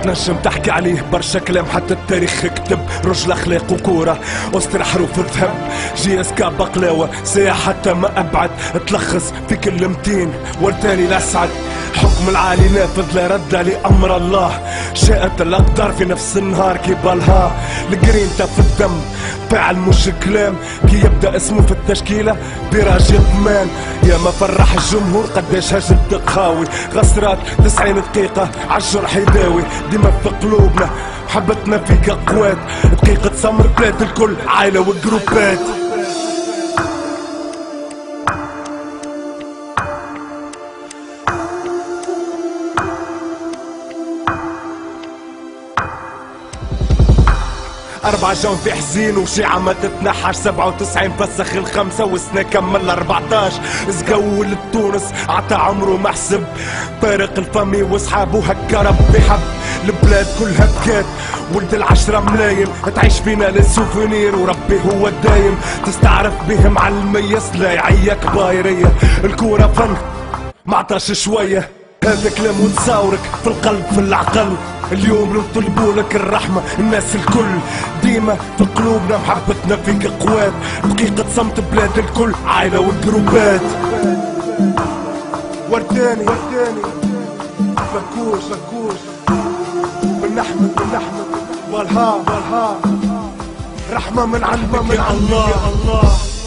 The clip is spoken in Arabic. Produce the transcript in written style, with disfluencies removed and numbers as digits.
نجم تحكي عليه برشا كلام حتى التاريخ يكتب. رجل اخلاق وكوره وسط حروف الذهب، جي اس كا بقلاوه ساعة حتى ما ابعد. تلخص في كلمتين والتاني الاسعد. حكم العالي نافذ لا رد لامر الله، شاءت الاقدار في نفس النهار كي بالها. الجرينتا في الدم فعل مش كلام، كي يبدا اسمه في التشكيله براجل مان. يا ما فرح الجمهور قداش هجمت قهاوي، غسرات 90 دقيقه عالجرح يداوي. ديما في قلوبنا حبتنا فيك قوات، دقيقه سمر بلاد الكل عائله وجروبات. أربعة جون في حزين وشيعة ما تتنحش، 97 فسخ الخمسة والسنة كمل 14. زقول لتونس عطا عمره ما حسب، فارق الفامي وصحابه هكا ربي حب. البلاد كلها بكات ولد ال10 ملايين، تعيش فينا للسوفونير وربي هو الدايم. تستعرف بهم على الميس لا يعيك بايرية، الكورة فن معطاش شوية. هذا كلام وتصاورك في القلب في العقل. اليوم لو طلبولك الرحمة الناس الكل، ديما في قلوبنا محبتنا فيك قوات. دقيقة صمت بلاد الكل عائلة وجروبات. ورداني فكوش بن احمد والها رحمة من علمة من الله.